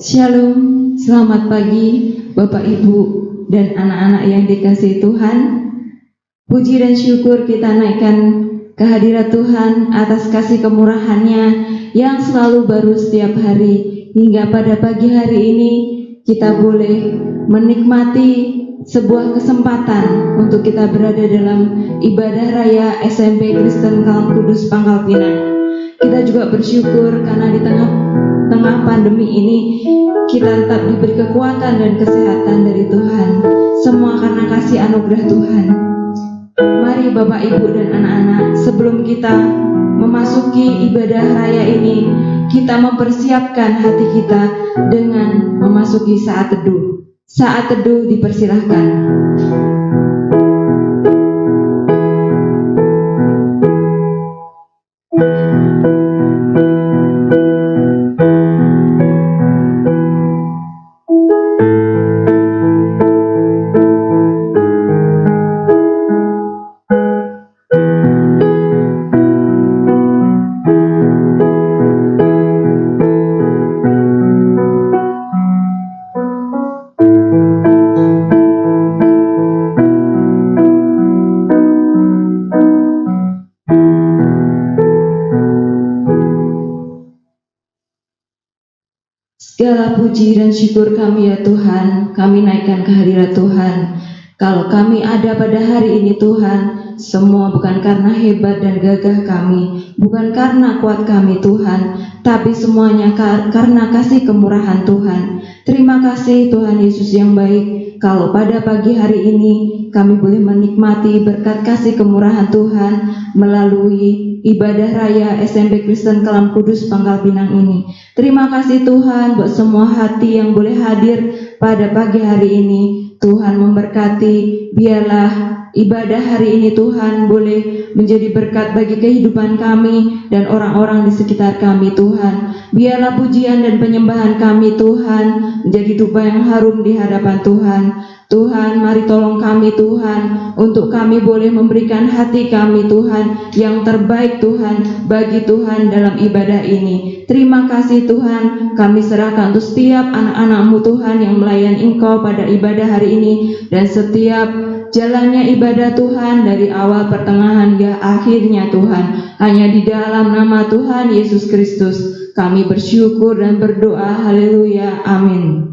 Shalom, selamat pagi Bapak Ibu dan anak-anak yang dikasihi Tuhan. Puji dan syukur kita naikkan kehadirat Tuhan atas kasih kemurahan-Nya yang selalu baru setiap hari. Hingga pada pagi hari ini kita boleh menikmati sebuah kesempatan untuk kita berada dalam ibadah raya SMP Kristen Kalam Kudus Pangkal Pinang. Kita juga bersyukur karena di tengah pandemi ini kita tetap diberi kekuatan dan kesehatan dari Tuhan. Semua karena kasih anugerah Tuhan. Mari Bapak Ibu dan anak-anak, sebelum kita memasuki ibadah raya ini, kita mempersiapkan hati kita dengan memasuki saat teduh. Saat teduh dipersilahkan. Segala puji dan syukur kami ya Tuhan, kami naikkan kehadirat Tuhan. Kalau kami ada pada hari ini Tuhan, semua bukan karena hebat dan gagah kami, bukan karena kuat kami Tuhan, tapi semuanya karena kasih kemurahan Tuhan. Terima kasih Tuhan Yesus yang baik, kalau pada pagi hari ini kami boleh menikmati berkat kasih kemurahan Tuhan melalui ibadah raya SMP Kristen Kalam Kudus Pangkal Pinang ini. Terima kasih Tuhan buat semua hati yang boleh hadir pada pagi hari ini. Tuhan memberkati, biarlah ibadah hari ini Tuhan boleh menjadi berkat bagi kehidupan kami dan orang-orang di sekitar kami Tuhan. Biarlah pujian dan penyembahan kami Tuhan menjadi dupa yang harum di hadapan Tuhan. Tuhan, mari tolong kami Tuhan, untuk kami boleh memberikan hati kami Tuhan yang terbaik Tuhan bagi Tuhan dalam ibadah ini. Terima kasih Tuhan, kami serahkan untuk setiap anak-anak-Mu Tuhan yang melayani Engkau pada ibadah hari ini, dan setiap jalannya ibadah Tuhan dari awal pertengahan hingga akhirnya Tuhan, hanya di dalam nama Tuhan Yesus Kristus kami bersyukur dan berdoa. Haleluya, amin.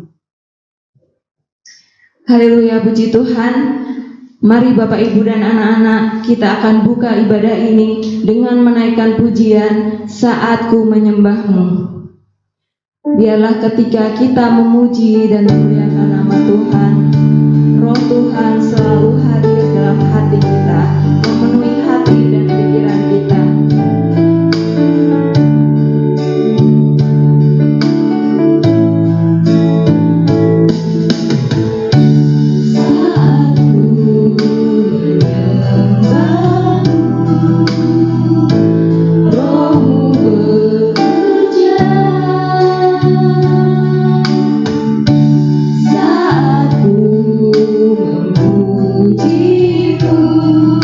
Haleluya, puji Tuhan. Mari Bapak Ibu dan anak-anak, kita akan buka ibadah ini dengan menaikkan pujian Saat Ku Menyembah-Mu. Biarlah ketika kita memuji dan memuliakan nama Tuhan, Roh Tuhan selalu hadir dalam hati kita, memenuhi hati dan pikiran kita. Saat ku memuji-Mu,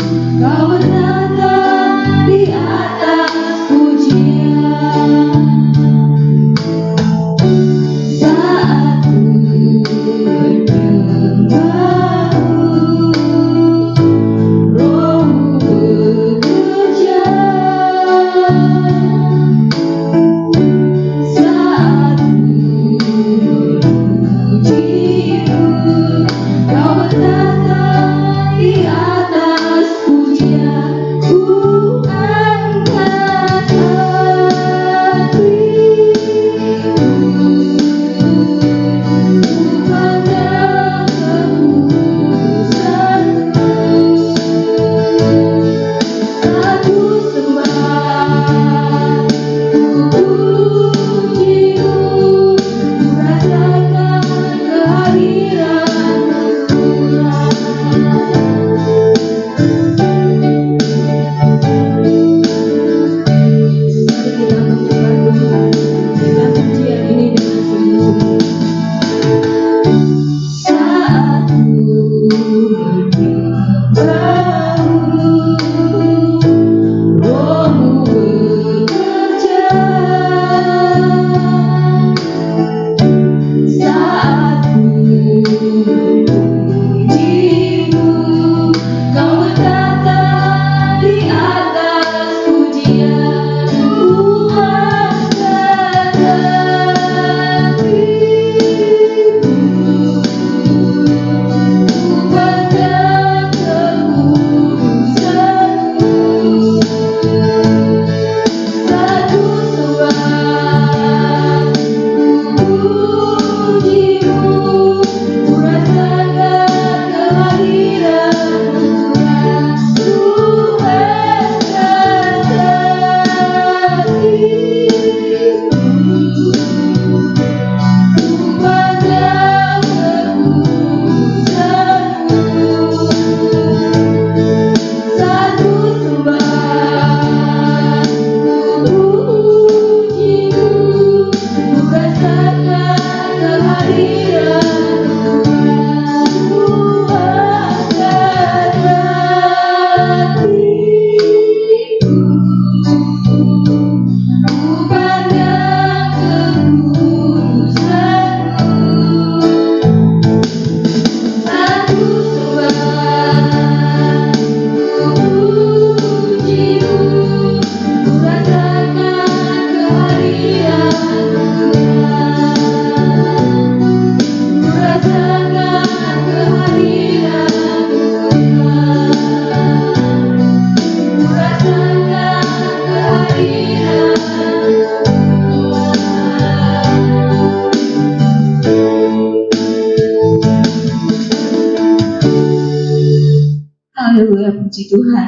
puji Tuhan.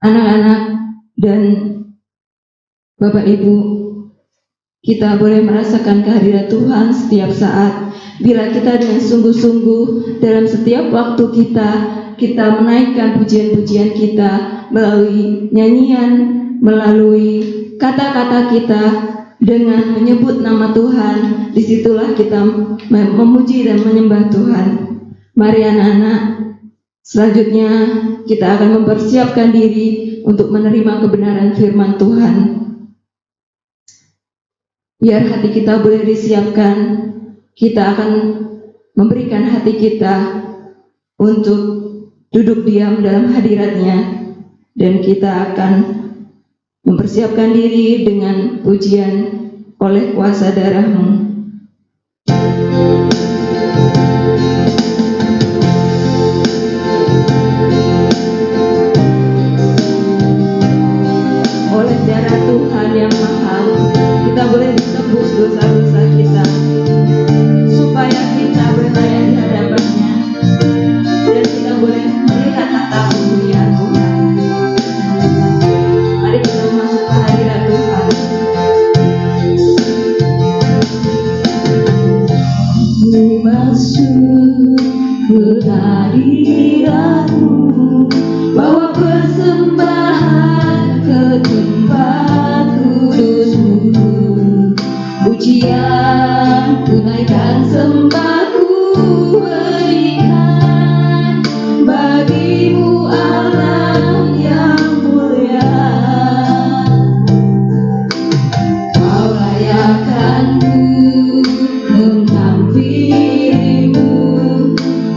Anak-anak dan Bapak Ibu, kita boleh merasakan kehadiran Tuhan setiap saat bila kita dengan sungguh-sungguh dalam setiap waktu kita menaikkan pujian-pujian kita melalui nyanyian, melalui kata-kata kita dengan menyebut nama Tuhan. Disitulah kita memuji dan menyembah Tuhan. Mari anak-anak, selanjutnya kita akan mempersiapkan diri untuk menerima kebenaran firman Tuhan. Biar hati kita boleh disiapkan, kita akan memberikan hati kita untuk duduk diam dalam hadirat-Nya, dan kita akan mempersiapkan diri dengan pujian oleh kuasa darah-Mu. Oleh darah Tuhan yang mahal, kita boleh ditebus dosa-dosa kita, supaya kita berlayan di hadapan-Nya, dan kita boleh melihat tata kemuliaan Tuhan. Mari kita masuk ke hadirat Tuhan. Ku masuk ke hadirat-Mu, bawa persembahan ke tempat kudus-Mu. Pujian ku naikkan, sembah ku berikan bagi-Mu Allah yang mulia. Kau layakkan ku menghampiri-Mu,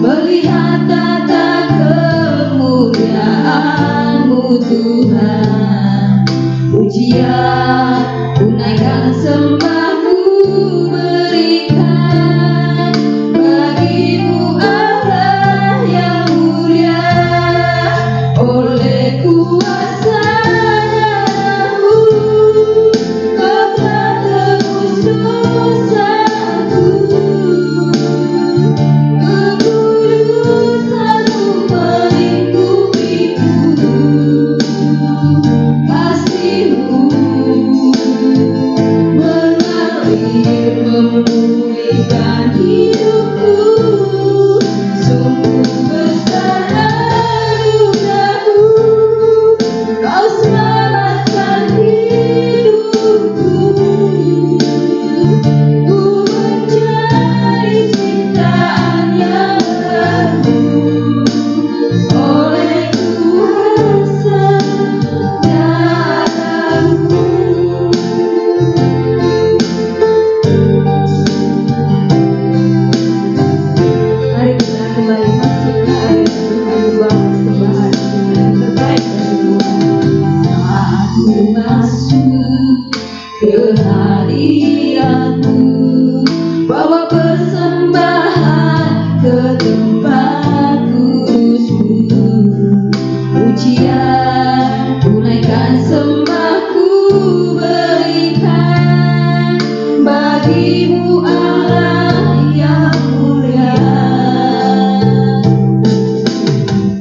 melihat tata kemuliaan-Mu Tuhan. Pujian ku naikkan, sembah ku berikan bagi-Mu Allah yang mulia. Oleh kuasa darah-Mu, Kau telah tebus dosaku. Kekudusan-Mu melingkupiku, kasih-Mu mengalir memulihkan hidupku. Sungguh besar anugerah-Mu, Kau selamatkan hidupku. Ku menjadi ciptaan yang baru oleh kuasa darah-Mu. Mari kita kembali masuk ke hadirat Tuhan, membawa persembahan yang terbaik dari Tuhan. Saat ku masuk ke hadirat-Mu, bawa persembahan ke tempat kudus-Mu. Pujian ku naikkan, sembah ku berikan bagi-Mu Allah yang mulia.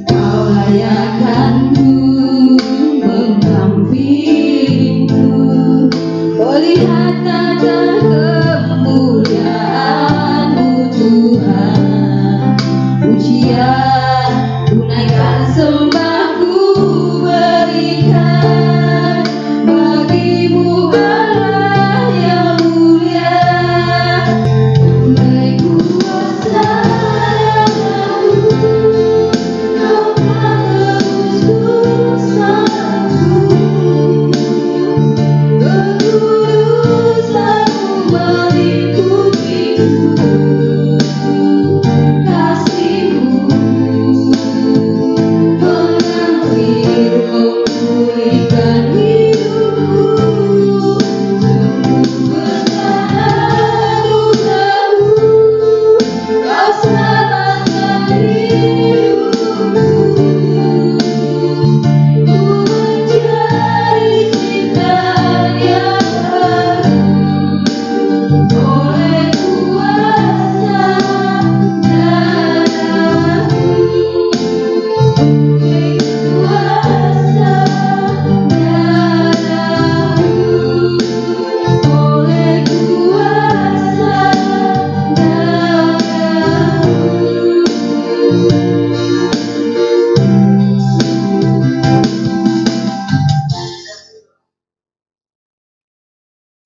Kau layakkan ku menghampiri-Mu, melihat tata kemuliaan-Mu Tuhan. Pujian ku naikkan, sembah ku berikan bagi-Mu Allah yang mulia. Oleh kuasa darah-Mu, Kau telah tebus dosaku. Kekudusan-Mu melingkupiku, kasih-Mu mengalir memulihkan hidupku. Sungguh besar anugerah-Mu, Kau selamatkan hidupku. Ku menjadi ciptaan yang baru oleh kuasa darah-Mu.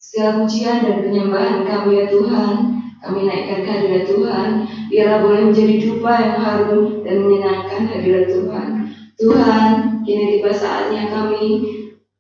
Segala pujian dan penyembahan kami ya Tuhan, kami naikkan ke hadirat Tuhan. Biarlah boleh menjadi dupa yang harum dan menyenangkan hadirat Tuhan. Tuhan, kini tiba saatnya kami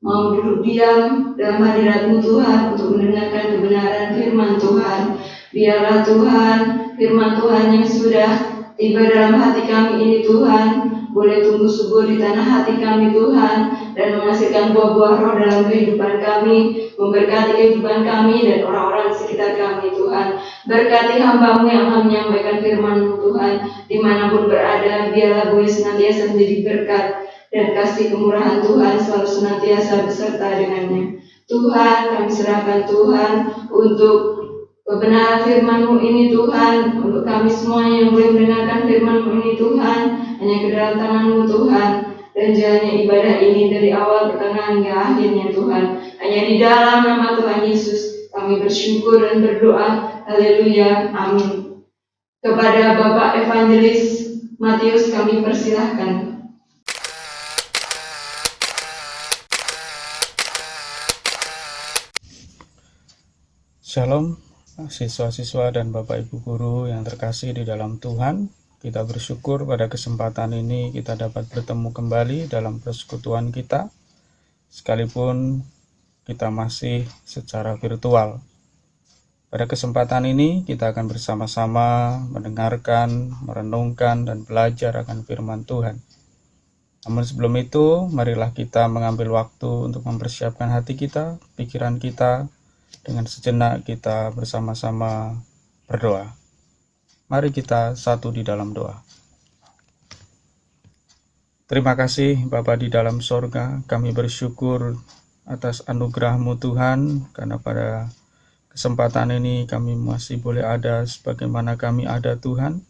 mau duduk diam dalam hadirat-Mu Tuhan untuk mendengarkan kebenaran firman Tuhan. Biarlah Tuhan, firman Tuhan yang sudah tiba dalam hati kami ini Tuhan, boleh tumbuh subur di tanah hati kami Tuhan, dan menghasilkan buah-buah roh dalam kehidupan kami, memberkati kehidupan kami dan orang-orang di sekitar kami Tuhan. Berkati hamba-Mu yang akan menyampaikan firman-Mu Tuhan, dimanapun berada, biarlah boleh senantiasa menjadi berkat dan kasih kemurahan Tuhan selalu senantiasa beserta dengannya. Tuhan, kami serahkan Tuhan untuk kebenaran firman-Mu ini Tuhan, untuk kami semuanya yang boleh mendengarkan firman-Mu ini Tuhan, hanya ke dalam tangan-Mu Tuhan, dan jalannya ibadah ini dari awal pertengahan hingga akhirnya Tuhan, hanya di dalam nama Tuhan Yesus kami bersyukur dan berdoa. Haleluya, amin. Kepada Bapak Evangelis Matius kami persilahkan. Shalom, siswa-siswa dan Bapak Ibu Guru yang terkasih di dalam Tuhan. Kita bersyukur pada kesempatan ini kita dapat bertemu kembali dalam persekutuan kita, sekalipun kita masih secara virtual. Pada kesempatan ini kita akan bersama-sama mendengarkan, merenungkan, dan belajar akan firman Tuhan. Namun sebelum itu, marilah kita mengambil waktu untuk mempersiapkan hati kita, pikiran kita, dengan sejenak kita bersama-sama berdoa. Mari kita satu di dalam doa. Terima kasih Bapa di dalam sorga, kami bersyukur atas anugerah-Mu Tuhan, karena pada kesempatan ini kami masih boleh ada sebagaimana kami ada Tuhan.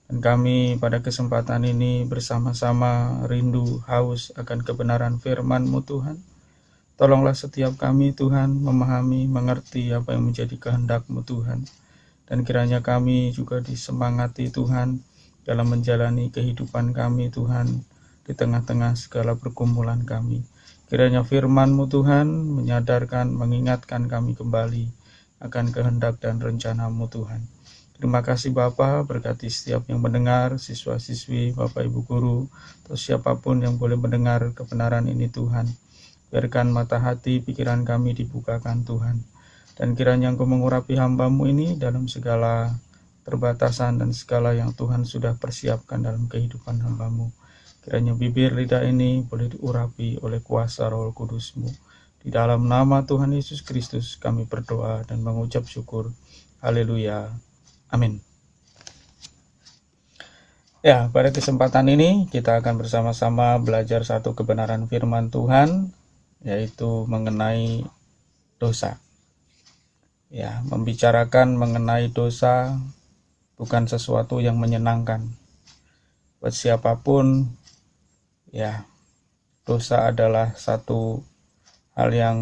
Dan kami pada kesempatan ini bersama-sama rindu haus akan kebenaran firman-Mu Tuhan. Tolonglah setiap kami Tuhan memahami, mengerti apa yang menjadi kehendak-Mu Tuhan. Dan kiranya kami juga disemangati Tuhan dalam menjalani kehidupan kami Tuhan di tengah-tengah segala pergumulan kami. Kiranya firman-Mu Tuhan menyadarkan, mengingatkan kami kembali akan kehendak dan rencana-Mu Tuhan. Terima kasih Bapa, berkati setiap yang mendengar, siswa-siswi, Bapak Ibu Guru, atau siapapun yang boleh mendengar kebenaran ini Tuhan. Biarkan mata hati, pikiran kami dibukakan Tuhan. Dan kiranya Engkau mengurapi hamba-Mu ini dalam segala terbatasan dan segala yang Tuhan sudah persiapkan dalam kehidupan hamba-Mu. Kiranya bibir lidah ini boleh diurapi oleh kuasa Roh Kudus-Mu. Di dalam nama Tuhan Yesus Kristus kami berdoa dan mengucap syukur. Haleluya. Amin. Ya, pada kesempatan ini kita akan bersama-sama belajar satu kebenaran firman Tuhan, yaitu mengenai dosa. Ya, membicarakan mengenai dosa bukan sesuatu yang menyenangkan. Buat siapapun, ya, dosa adalah satu hal yang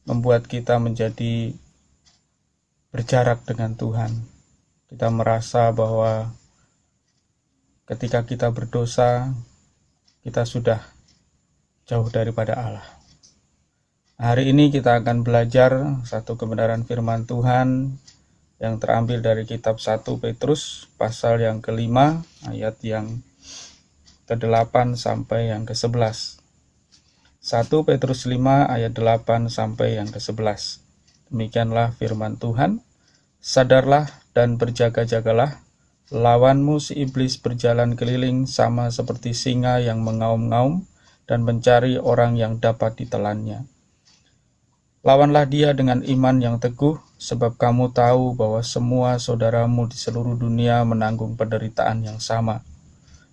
membuat kita menjadi berjarak dengan Tuhan. Kita merasa bahwa ketika kita berdosa, kita sudah jauh daripada Allah. Hari ini kita akan belajar satu kebenaran firman Tuhan yang terambil dari kitab 1 Petrus pasal yang ke-5 ayat yang ke-8 sampai yang ke-11. 1 Petrus 5 ayat 8 sampai yang ke-11. Demikianlah firman Tuhan. Sadarlah dan berjaga-jagalah, lawanmu si iblis berjalan keliling sama seperti singa yang mengaum-ngaum dan mencari orang yang dapat ditelannya. Lawanlah dia dengan iman yang teguh, sebab kamu tahu bahwa semua saudaramu di seluruh dunia menanggung penderitaan yang sama.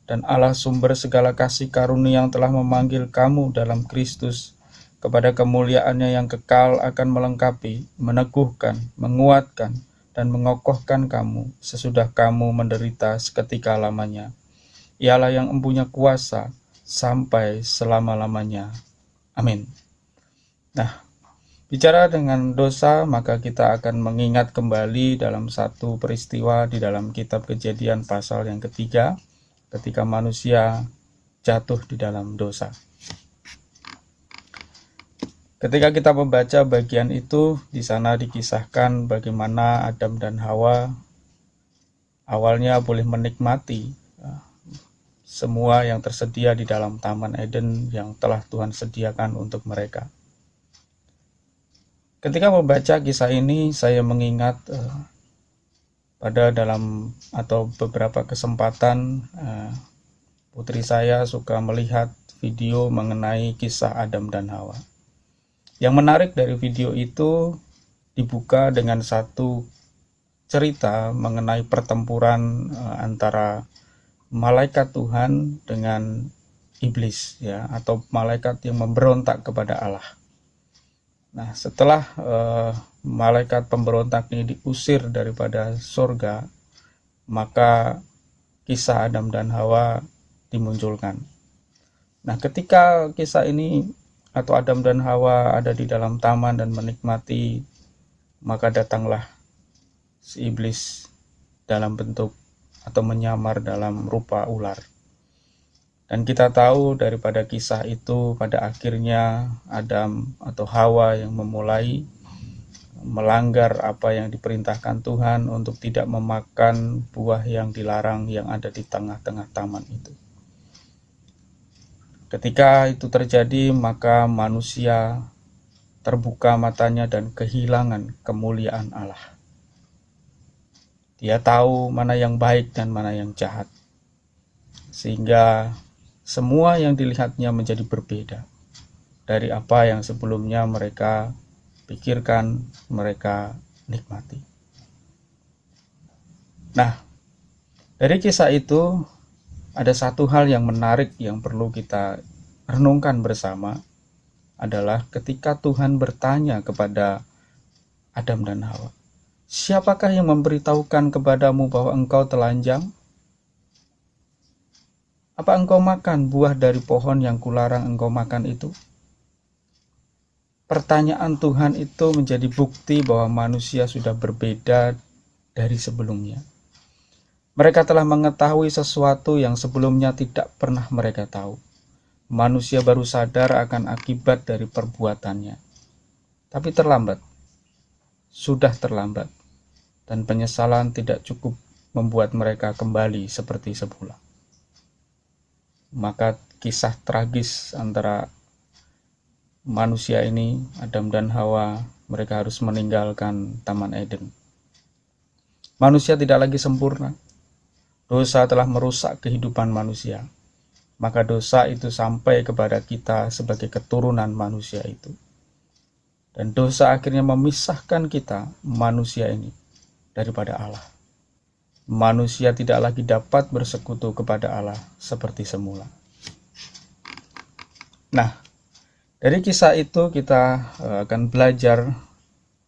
Dan Allah sumber segala kasih karunia yang telah memanggil kamu dalam Kristus kepada kemuliaannya yang kekal akan melengkapi, meneguhkan, menguatkan, dan mengokohkan kamu sesudah kamu menderita seketika lamanya. Ialah yang empunya kuasa sampai selama-lamanya. Amin. Nah, bicara dengan dosa, maka kita akan mengingat kembali dalam satu peristiwa di dalam kitab Kejadian pasal yang ketiga, ketika manusia jatuh di dalam dosa. Ketika kita membaca bagian itu, di sana dikisahkan bagaimana Adam dan Hawa awalnya boleh menikmati semua yang tersedia di dalam Taman Eden yang telah Tuhan sediakan untuk mereka. Ketika membaca kisah ini, saya mengingat pada dalam atau beberapa kesempatan putri saya suka melihat video mengenai kisah Adam dan Hawa. Yang menarik dari video itu dibuka dengan satu cerita mengenai pertempuran antara malaikat Tuhan dengan iblis, ya, atau malaikat yang memberontak kepada Allah. Nah, setelah malaikat pemberontak ini diusir daripada surga, maka kisah Adam dan Hawa dimunculkan. Nah, ketika kisah ini atau Adam dan Hawa ada di dalam taman dan menikmati, maka datanglah si iblis dalam bentuk atau menyamar dalam rupa ular. Dan kita tahu daripada kisah itu pada akhirnya Adam atau Hawa yang memulai melanggar apa yang diperintahkan Tuhan untuk tidak memakan buah yang dilarang yang ada di tengah-tengah taman itu. Ketika itu terjadi, maka manusia terbuka matanya dan kehilangan kemuliaan Allah. Dia tahu mana yang baik dan mana yang jahat, sehingga semua yang dilihatnya menjadi berbeda dari apa yang sebelumnya mereka pikirkan, mereka nikmati. Nah, dari kisah itu ada satu hal yang menarik yang perlu kita renungkan bersama, adalah ketika Tuhan bertanya kepada Adam dan Hawa, "Siapakah yang memberitahukan kepadamu bahwa engkau telanjang? Apa engkau makan buah dari pohon yang kularang engkau makan itu?" Pertanyaan Tuhan itu menjadi bukti bahwa manusia sudah berbeda dari sebelumnya. Mereka telah mengetahui sesuatu yang sebelumnya tidak pernah mereka tahu. Manusia baru sadar akan akibat dari perbuatannya. Tapi terlambat. Sudah terlambat. Dan penyesalan tidak cukup membuat mereka kembali seperti semula. Maka kisah tragis antara manusia ini, Adam dan Hawa, mereka harus meninggalkan Taman Eden. Manusia tidak lagi sempurna. Dosa telah merusak kehidupan manusia. Maka dosa itu sampai kepada kita sebagai keturunan manusia itu. Dan dosa akhirnya memisahkan kita, manusia ini, daripada Allah. Manusia tidak lagi dapat bersekutu kepada Allah seperti semula. Nah, dari kisah itu kita akan belajar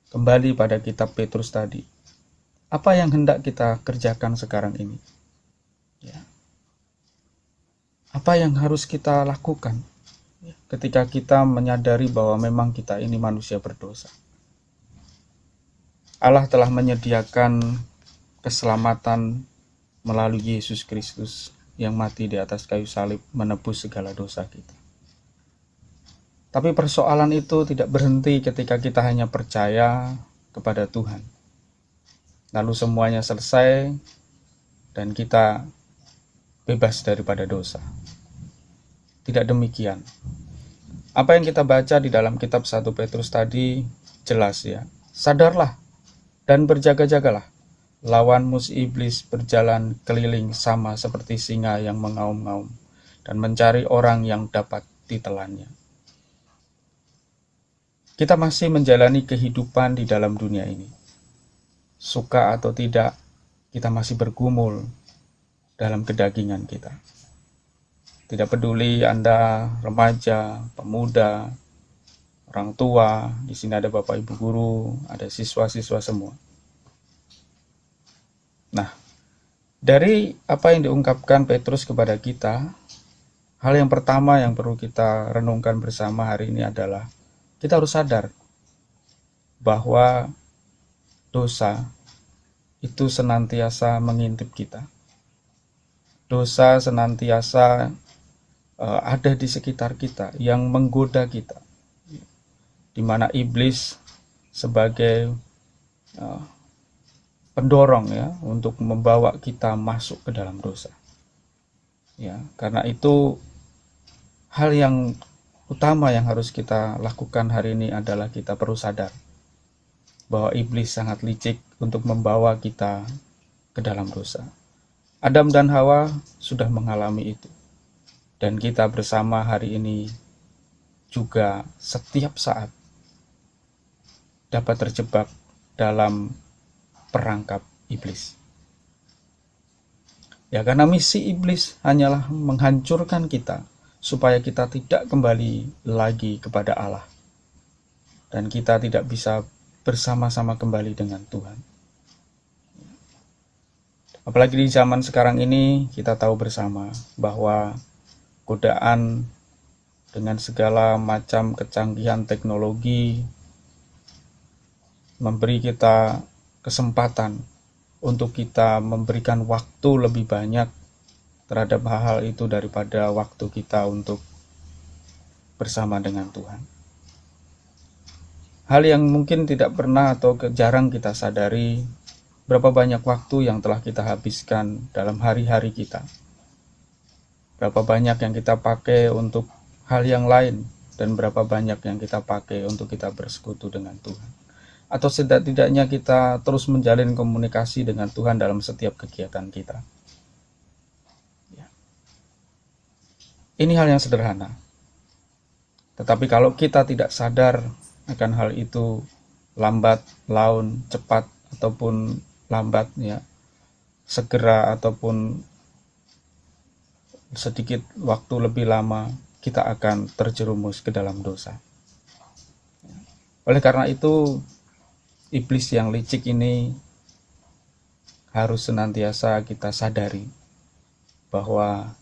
kembali pada kitab Petrus tadi. Apa yang hendak kita kerjakan sekarang ini? Ya. Apa yang harus kita lakukan ketika kita menyadari bahwa memang kita ini manusia berdosa? Allah telah menyediakan keselamatan melalui Yesus Kristus yang mati di atas kayu salib menebus segala dosa kita. Tapi persoalan itu tidak berhenti ketika kita hanya percaya kepada Tuhan. Lalu semuanya selesai dan kita bebas daripada dosa. Tidak demikian. Apa yang kita baca di dalam kitab 1 Petrus tadi jelas, ya. Sadarlah dan berjaga-jagalah. Lawanmu si iblis berjalan keliling sama seperti singa yang mengaum-ngaum dan mencari orang yang dapat ditelannya. Kita masih menjalani kehidupan di dalam dunia ini. Suka atau tidak, kita masih bergumul dalam kedagingan kita. Tidak peduli Anda remaja, pemuda, orang tua, di sini ada Bapak Ibu guru, ada siswa-siswa semua. Nah, dari apa yang diungkapkan Petrus kepada kita, hal yang pertama yang perlu kita renungkan bersama hari ini adalah kita harus sadar bahwa dosa itu senantiasa mengintip kita. Dosa senantiasa ada di sekitar kita yang menggoda kita. di mana iblis sebagai pendorong ya untuk membawa kita masuk ke dalam dosa. Ya, karena itu hal yang utama yang harus kita lakukan hari ini adalah kita perlu sadar bahwa iblis sangat licik untuk membawa kita ke dalam dosa. Adam dan Hawa sudah mengalami itu. Dan kita bersama hari ini juga setiap saat dapat terjebak dalam perangkap iblis. Ya, karena misi iblis hanyalah menghancurkan kita supaya kita tidak kembali lagi kepada Allah. Dan kita tidak bisa bersama-sama kembali dengan Tuhan. Apalagi di zaman sekarang ini kita tahu bersama bahwa godaan dengan segala macam kecanggihan teknologi memberi kita kesempatan untuk kita memberikan waktu lebih banyak terhadap hal-hal itu daripada waktu kita untuk bersama dengan Tuhan. Hal yang mungkin tidak pernah atau jarang kita sadari, berapa banyak waktu yang telah kita habiskan dalam hari-hari kita. Berapa banyak yang kita pakai untuk hal yang lain, dan berapa banyak yang kita pakai untuk kita bersekutu dengan Tuhan. Atau setidak-tidaknya kita terus menjalin komunikasi dengan Tuhan dalam setiap kegiatan kita. Ya. Ini hal yang sederhana. Tetapi kalau kita tidak sadar akan hal itu, lambat laun, cepat ataupun lambat ya, segera ataupun sedikit waktu lebih lama, kita akan terjerumus ke dalam dosa. Oleh karena itu, iblis yang licik ini harus senantiasa kita sadari bahwa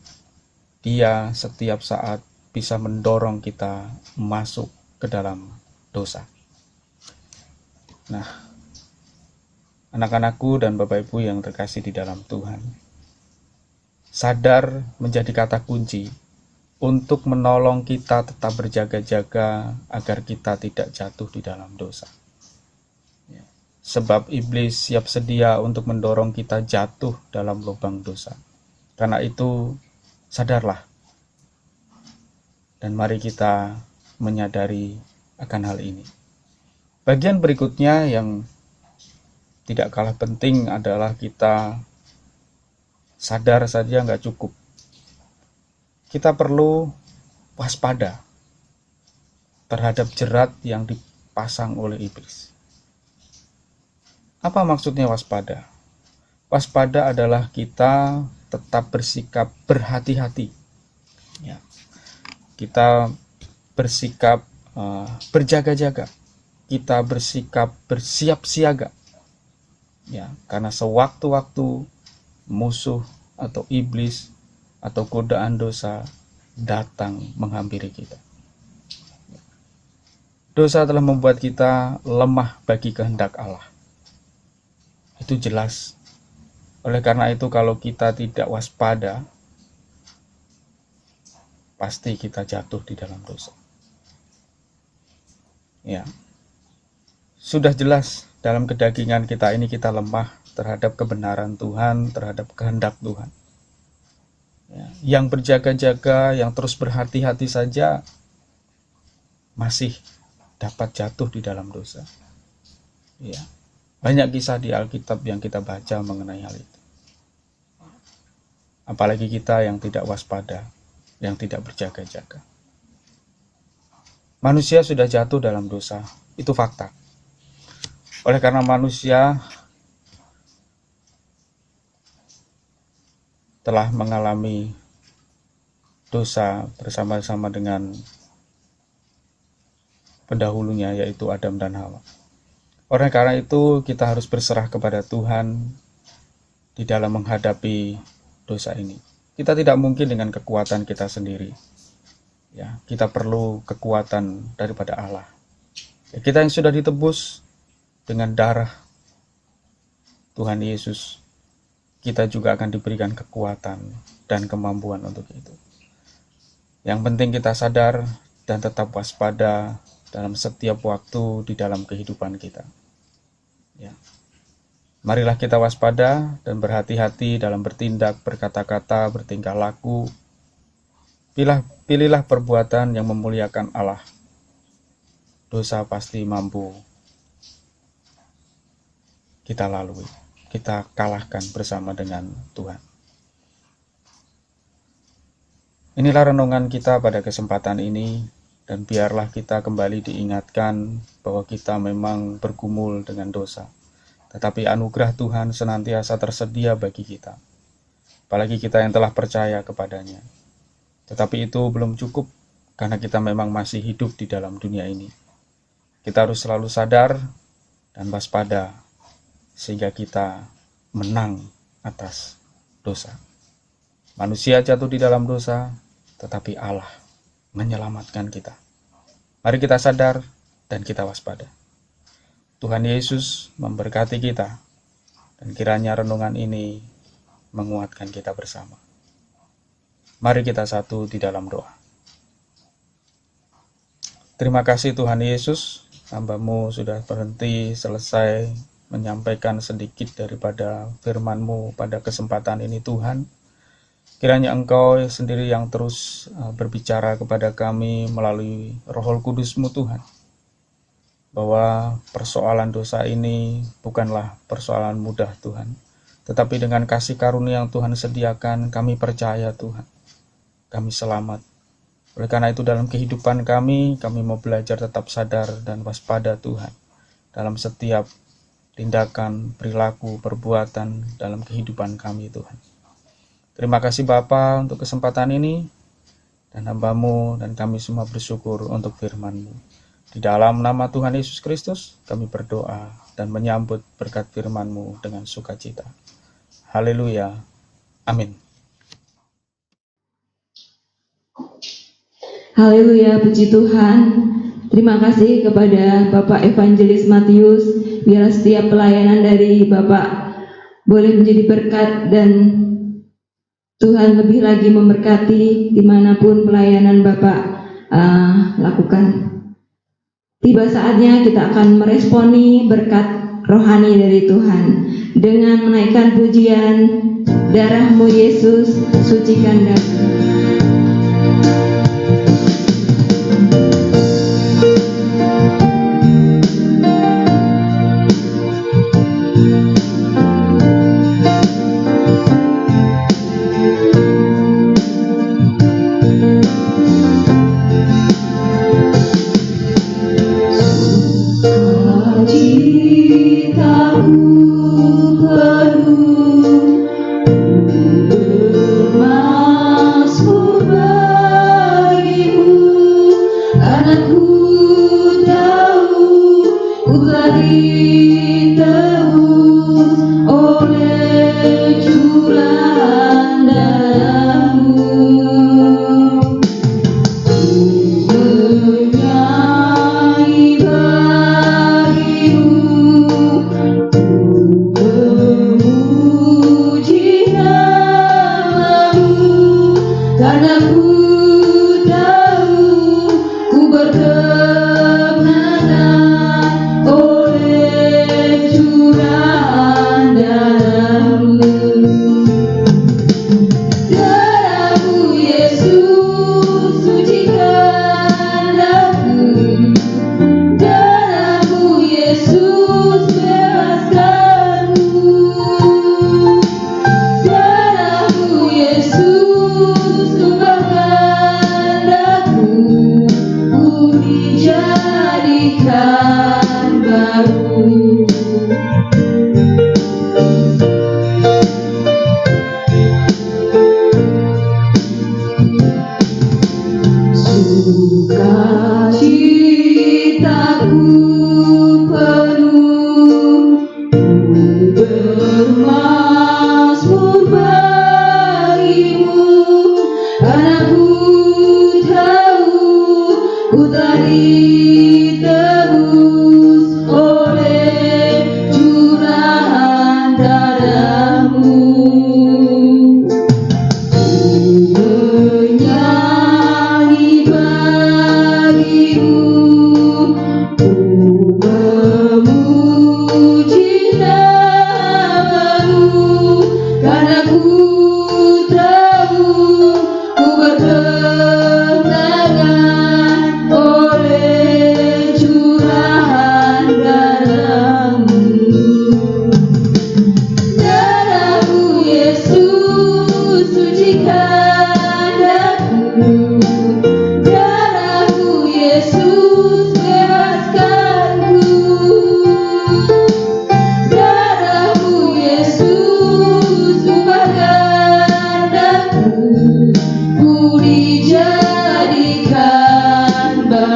dia setiap saat bisa mendorong kita masuk ke dalam dosa. Nah, anak-anakku dan Bapak Ibu yang terkasih di dalam Tuhan, sadar menjadi kata kunci untuk menolong kita tetap berjaga-jaga agar kita tidak jatuh di dalam dosa. Sebab iblis siap sedia untuk mendorong kita jatuh dalam lubang dosa. Karena itu, sadarlah. Dan mari kita menyadari akan hal ini. Bagian berikutnya yang tidak kalah penting adalah kita sadar saja nggak cukup. Kita perlu waspada terhadap jerat yang dipasang oleh iblis. Apa maksudnya waspada? Waspada adalah kita tetap bersikap berhati-hati. Ya. Kita bersikap berjaga-jaga. Kita bersikap bersiap siaga. Ya, karena sewaktu-waktu musuh atau iblis atau godaan dosa datang menghampiri kita. Dosa telah membuat kita lemah bagi kehendak Allah. Itu jelas. Oleh karena itu, kalau kita tidak waspada, pasti kita jatuh di dalam dosa. Ya. Sudah jelas dalam kedagingan kita ini kita lemah terhadap kebenaran Tuhan, terhadap kehendak Tuhan. Ya. Yang berjaga-jaga, yang terus berhati-hati saja masih dapat jatuh di dalam dosa. Ya. Banyak kisah di Alkitab yang kita baca mengenai hal itu. Apalagi kita yang tidak waspada, yang tidak berjaga-jaga. Manusia sudah jatuh dalam dosa, itu fakta. Oleh karena manusia telah mengalami dosa bersama-sama dengan pendahulunya, yaitu Adam dan Hawa. Oleh karena itu kita harus berserah kepada Tuhan di dalam menghadapi dosa ini. Kita tidak mungkin dengan kekuatan kita sendiri. Ya, kita perlu kekuatan daripada Allah. Ya, kita yang sudah ditebus dengan darah Tuhan Yesus, kita juga akan diberikan kekuatan dan kemampuan untuk itu. Yang penting kita sadar dan tetap waspada dalam setiap waktu di dalam kehidupan kita. Ya. Marilah kita waspada dan berhati-hati dalam bertindak, berkata-kata, bertingkah laku. Pilihlah perbuatan yang memuliakan Allah. Dosa pasti mampu kita lalui, kita kalahkan bersama dengan Tuhan. Inilah renungan kita pada kesempatan ini, dan biarlah kita kembali diingatkan bahwa kita memang bergumul dengan dosa. Tetapi anugerah Tuhan senantiasa tersedia bagi kita, apalagi kita yang telah percaya kepadanya. Tetapi itu belum cukup, karena kita memang masih hidup di dalam dunia ini. Kita harus selalu sadar dan waspada, sehingga kita menang atas dosa. Manusia jatuh di dalam dosa, tetapi Allah menyelamatkan kita. Mari kita sadar dan kita waspada. Tuhan Yesus memberkati kita, dan kiranya renungan ini menguatkan kita bersama. Mari kita satu di dalam doa. Terima kasih Tuhan Yesus, hamba-Mu sudah berhenti selesai menyampaikan sedikit daripada firman-Mu pada kesempatan ini Tuhan. Kiranya Engkau sendiri yang terus berbicara kepada kami melalui Roh Kudus-Mu Tuhan, bahwa persoalan dosa ini bukanlah persoalan mudah Tuhan, tetapi dengan kasih karunia yang Tuhan sediakan, kami percaya Tuhan, kami selamat. Oleh karena itu dalam kehidupan kami mau belajar tetap sadar dan waspada Tuhan, dalam setiap tindakan, perilaku, perbuatan dalam kehidupan kami Tuhan. Terima kasih Bapa untuk kesempatan ini, dan hamba-Mu dan kami semua bersyukur untuk firman-Mu. Di dalam nama Tuhan Yesus Kristus kami berdoa dan menyambut berkat firman-Mu dengan sukacita. Haleluya. Amin. Haleluya, puji Tuhan. Terima kasih kepada Bapak Evangelis Matius. Biar setiap pelayanan dari Bapak boleh menjadi berkat, dan Tuhan lebih lagi memberkati dimanapun pelayanan Bapak lakukan. Tiba saatnya kita akan meresponi berkat rohani dari Tuhan dengan menaikkan pujian Darah-Mu Yesus, sucikan dada.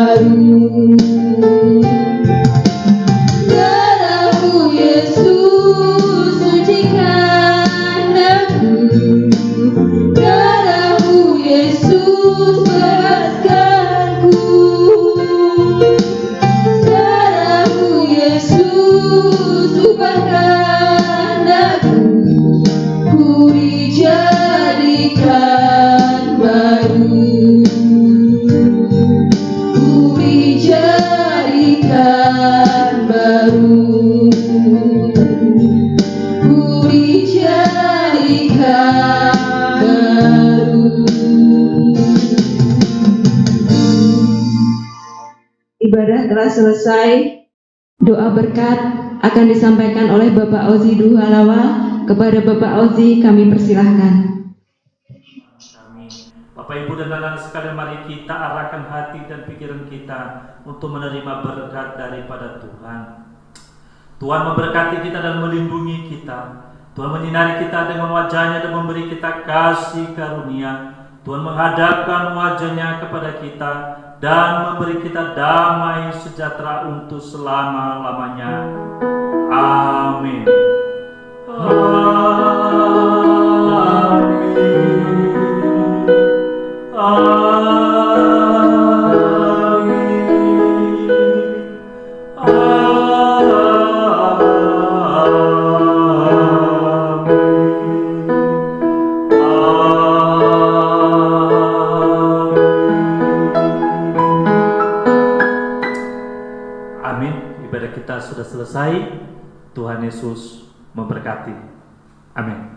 baru. Darahmu Yesus sucikan aku, darahmu Yesus bebaskanku, darahmu Yesus ubahkan aku, ku dijadikan baru, ku dijadikan baru, ku dijadikan baru. Ibadah telah selesai. Doa berkat akan disampaikan oleh Bapak Ozi Duhalawa. Kepada Bapak Ozi kami persilahkan. Kami, Bapak Ibu dan anak-anak sekalian, mari kita arahkan hati dan pikiran kita untuk menerima berkat daripada Tuhan. Tuhan memberkati kita dan melindungi kita. Tuhan menyinari kita dengan wajah-Nya dan memberi kita kasih karunia. Tuhan menghadapkan wajah-Nya kepada kita dan memberi kita damai sejahtera untuk selama-lamanya. Amin. Amin. Ibadah kita sudah selesai. Tuhan Yesus memberkati. Amin.